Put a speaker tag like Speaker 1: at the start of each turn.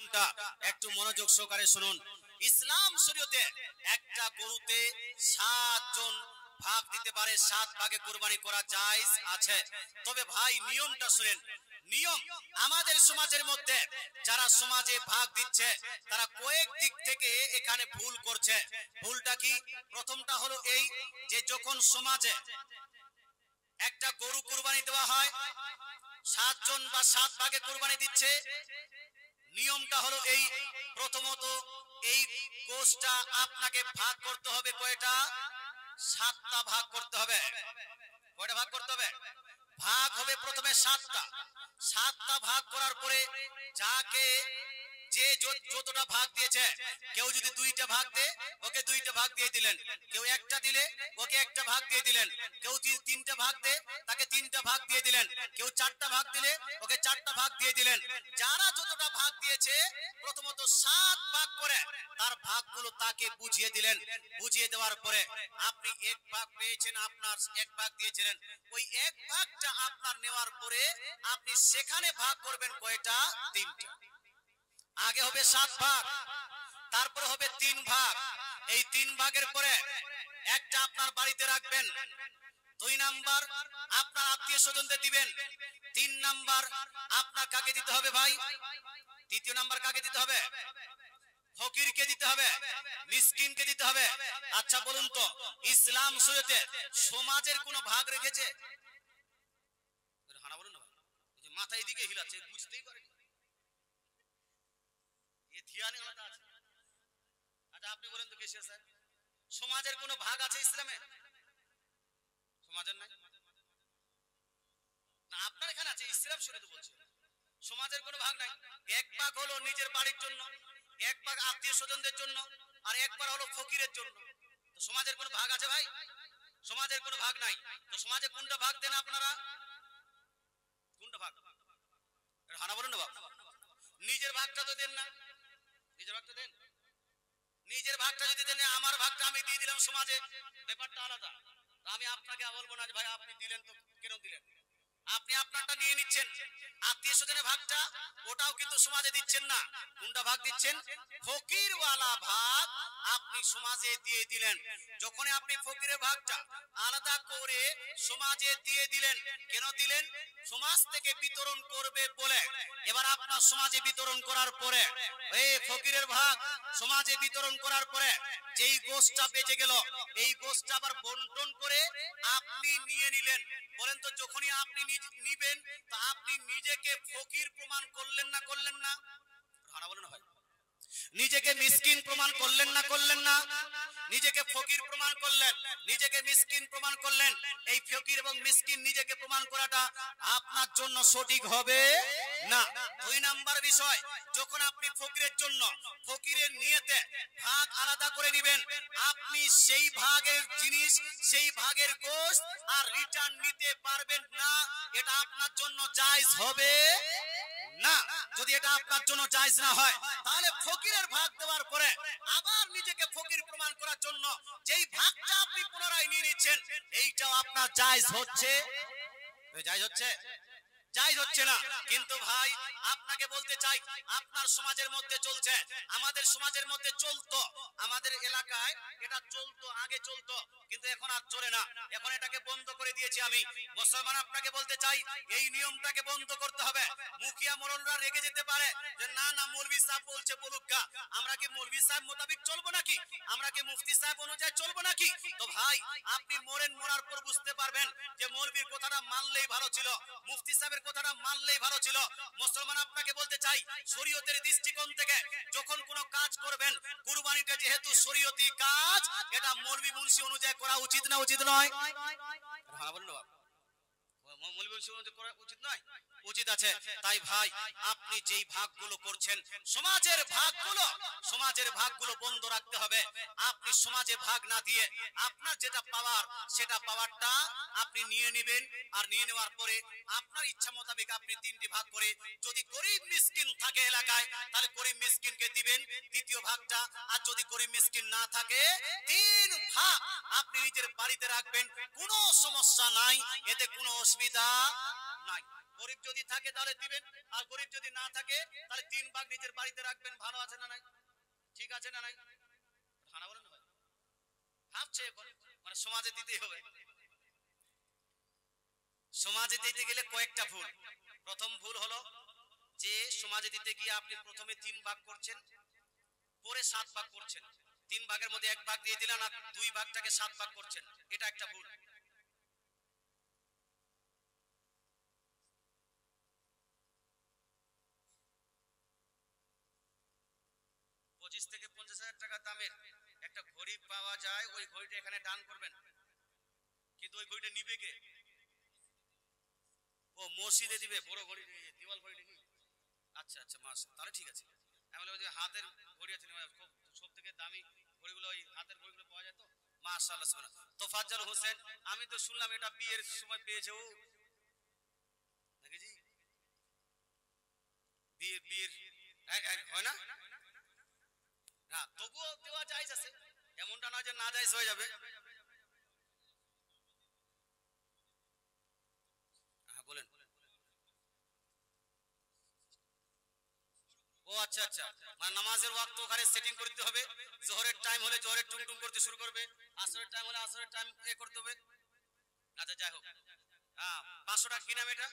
Speaker 1: নিয়মটা একটু মনোযোগ সহকারে শুনুন। ইসলাম শরীয়তে একটা গরুতে 7 জন ভাগ দিতে পারে, 7 ভাগে কুরবানি করা জায়েজ আছে। তবে ভাই নিয়মটা শুনেন। নিয়ম আমাদের সমাজের মধ্যে যারা সমাজে ভাগ দিচ্ছে তারা কয়েক দিক থেকে এখানে ভুল করছে। ভুলটা কি? প্রথমটা হলো এই যে যখন সমাজে একটা গরু কুরবানি দেওয়া হয়, 7 জন বা 7 ভাগে কুরবানি দিচ্ছে। নিয়মটা হলো এই, প্রথমত এই গোশটা আপনাকে ভাগ করতে হবে কয়টা? 7টা ভাগ করতে হবে। কয়টা ভাগ করতে হবে? ভাগ হবে প্রথমে 7টা। 7টা ভাগ করার পরে যাকে যে যতটা ভাগ দিয়েছে, কেউ যদি 2টা ভাগ দেয় ওকে 2টা ভাগ দিয়ে দিলেন, কেউ একটা দিলে ওকে একটা ভাগ দিয়ে দিলেন, কেউ 3টা ভাগ দেয় তাকে 3টা ভাগ দিয়ে দিলেন, কেউ 4টা ভাগ দিলে ওকে 4টা ভাগ দিয়ে দিলেন। যারা যতটা ভাগ দিয়েছে প্রথমত 7 ভাগ করে তার ভাগগুলো তাকে বুঝিয়ে দিলেন। বুঝিয়ে দেওয়ার পরে আপনি 1 ভাগ পেয়েছেন, আপনার 1 ভাগ দিয়েছিলেন, ওই 1 ভাগটা আপনার নেওয়ার পরে আপনি সেখানে ভাগ করবেন কয়টা? 3টা। আগে হবে 7 ভাগ, তারপরে হবে 3 ভাগ। এই 3 ভাগের পরে একটা আপনার বাড়িতে রাখবেন, 2 নাম্বার আপনার আত্মীয় স্বজনদের দিবেন, 3 নাম্বার আপনার কাকে দিতে হবে ভাই? তৃতীয় নাম্বার কাকে দিতে হবে? ফকিরকে দিতে হবে, মিসকিনকে দিতে হবে। আচ্ছা বলুন তো, ইসলাম শরীয়তে সমাজের কোনো ভাগ রেখেছে? হানা বলুন না, মাথা এদিকে হিলাচ্ছে, বুঝতেই পারেনি। আচ্ছা আপনি বলেন তো কেশিয়া স্যার, সমাজের কোনো ভাগ আছে ইসলামে? সমাজের নাই না, আপনার এখানে আছে। ইসলাম শরীয়ত বলছে সমাজের কোনো ভাগ নাই। 1 ভাগ হলো নিজের বাড়ির জন্য, 1 ভাগ আত্মীয় স্বজনদের জন্য, আর 1 ভাগ হলো ফকিরের জন্য। তো সমাজের কোনো ভাগ আছে ভাই? সমাজের কোনো ভাগ নাই। তো সমাজে কোনটা ভাগ দেন আপনারা? কোনটা ভাগ? হানা বলুন না বাবা, নিজের ভাগটা তো দেন না। নিজের ভাগটা দেন। নিজের ভাগটা যদি দেন, আমার ভাগটা আমি দিয়ে দিলাম সমাজে, ব্যাপারটা আলাদা। আমি আপনাকে বলবো না যে ভাই আপনি দিলেন তো কেন দিলেন, আপনি আপনারটা নিয়ে নিচ্ছেন। আত্মীয় স্বজনের ভাগটা ওটাও কিন্তু সমাজে দিচ্ছেন না। কোনটা ভাগ দিচ্ছেন? ফকিরওয়ালা ভাগ আপনি সমাজে দিয়ে দিলেন। যখন আপনি ফকিরের ভাগটা আলাদা করে সমাজে দিয়ে দিলেন, কেন দিলেন? সমাজ থেকে বিতরণ করবে বলে। এবার আপনার সমাজে বিতরণ করার পরে এই ফকিরের ভাগ সমাজে বিতরণ করার পরে যেই গোশটা বেঁচে গেল, এই গোশটা আবার বন্টন করে আপনি নিয়ে নিলেন। বলেন তো, যখনই আপনি নিবেন তা আপনি নিজেকে ফকির প্রমাণ করলেন না করলেন না? হানা বলেন না ভাই, নিজেকে মিসকিন প্রমাণ করলেন না করলেন না? নিজেকে ফকির প্রমাণ করলেন, নিজেকে মিসকিন প্রমাণ করলেন। এই ফকির এবং মিসকিন নিজেকে প্রমাণ করাটা আপনার জন্য সঠিক হবে না। 2 নাম্বার বিষয়, যখন আপনি ফকিরের জন্য ফকিরের নিয়তে ভাগ আলাদা করে নেবেন, আপনি সেই ভাগের জিনিস, সেই ভাগের গোশত আর রিটার্ন নিতে পারবেন না। এটা আপনার জন্য জায়েজ হবে না। যদি এটা আপনার জন্য জায়েজ না হয়, তাহলে ফকিরের ভাগ দেওয়ার পরে আবার নিজেকে ফকির প্রমাণ করার জন্য যেই ভাগটা আপনি পুনরায় নিয়ে নিচ্ছেন, এইটাও আপনার জায়েজ হচ্ছে? জায়েজ হচ্ছে? জায়েজ হচ্ছে না। কিন্তু ভাই আপনাকে বলতে চাই, আপনার সমাজের মধ্যে চলছে, আমাদের সমাজের মধ্যে চলতো, আমাদের এলাকায় এটা চলতো, আগে চলতো, কিন্তু এখন আর চলে না। এখন এটাকে বন্ধ করে দিয়েছি আমি। মুসলমান আপনাকে বলতে চাই, এই নিয়মটাকে বন্ধ করতে হবে। মুখিয়া মোড়লরা রেগে যেতে পারে যে না না মৌলভী সাহেব বলছে বলুক গা, আমরা কি মৌলভী সাহেব মোতাবেক চলবো নাকি? আমরা কি মুফতি সাহেব অনুযায়ী চলবো নাকি? তো ভাই আপনি মরার পর বুঝতে পারবেন যে মৌলভীর কথাটা মানলেই ভালো ছিল, মুফতি সাহেবের কথাটা মানলেই ভালো ছিল। মুসলমান আপনাকে বলতে চাই, শরীয়তের দৃষ্টিকোণ থেকে যখন কোনো কাজ করবেন, কুরবানিটা যেহেতু শরীয়তি কাজ, এটা মৌলভী মুন্সি অনুযায়ী করা উচিত না উচিত নয়? হ্যাঁ বলুন বাবা, উচিত নয়? উচিত আছে। তাই ভাই আপনি যেই ভাগগুলো করছেন, সমাজের ভাগগুলো বন্ধ রাখতে হবে। আপনি সমাজে ভাগ না দিয়ে আপনার যেটা পাওয়ার, সেটা পাওয়ারটা আপনি নিয়ে নেবেন। আর নিয়ে নেওয়ার পরে আপনার ইচ্ছা মোতাবেক আপনি 3টি ভাগ করে, যদি গরিব মিসকিন থাকে এলাকায় তাহলে গরিব মিসকিনকে দিবেন 2য় ভাগটা, আর যদি গরিব মিসকিন না থাকে 3 ভাগ আপনি নিজের বাড়িতে রাখবেন। কোনো সমস্যা নাই, এতে কোনো অসুবিধা নাই। গরিব যদি থাকে তাহলে দিবেন, আর গরিব যদি না থাকে তাহলে 3 ভাগ নিজের বাড়িতে রাখবেন। ভালো আছে না নাই? ঠিক আছে না নাই? হানা বলেন না ভাই, ভাবছে এখন মানে সমাজে দিতেই হবে। সমাজে দিতে গেলে কয়েকটা ভুল। প্রথম ভুল হলো যে সমাজে দিতে গিয়ে আপনি প্রথমে 3 ভাগ করছেন, পরে 7 ভাগ করছেন। 3 ভাগের মধ্যে 1 ভাগ দিয়ে দিলেন আর 2 ভাগটাকে 7 ভাগ করছেন, এটা একটা ভুল। 25 থেকে 50,000 টাকা দামের একটা ঘড়ি পাওয়া যায়, ওই ঘড়িটা এখানে দান করবেন, কিন্তু ওই ঘড়িটা নিবে কে? ও মসজিদে দিবে, বড় ঘড়ি, দিওয়াল ঘড়ি নাকি? আচ্ছা আচ্ছা, মাস তাহলে ঠিক আছে। আমি বললাম ওই যে হাতের ঘড়ি আছে না, খুব সব থেকে দামি ঘড়িগুলো ওই হাতের ঘড়িগুলো পাওয়া যায় তো। মাশাআল্লাহ সুবহানাল্লাহ। তোফাজ্জল হোসেন, আমি তো শুনলাম এটা বিয়ের সময় পেয়েছে ও, নাকি জি? বিয়ের হয় না? না তবুও দেওয়া জায়েজ আছে, এমনটা না যে না জায়েজ হয়ে যাবে। হ্যাঁ বলেন। ও আচ্ছা আচ্ছা, মানে নামাজের ওয়াক্ত ওখানে সেটিং করতে হবে। জোহরের টাইম হলে জোহরের টুং করতে শুরু করবে, আসরের টাইম হলে আসরের টাইম করতে হবে। আচ্ছা যাই হোক, হ্যাঁ 500 টাকা কি নাম এটা?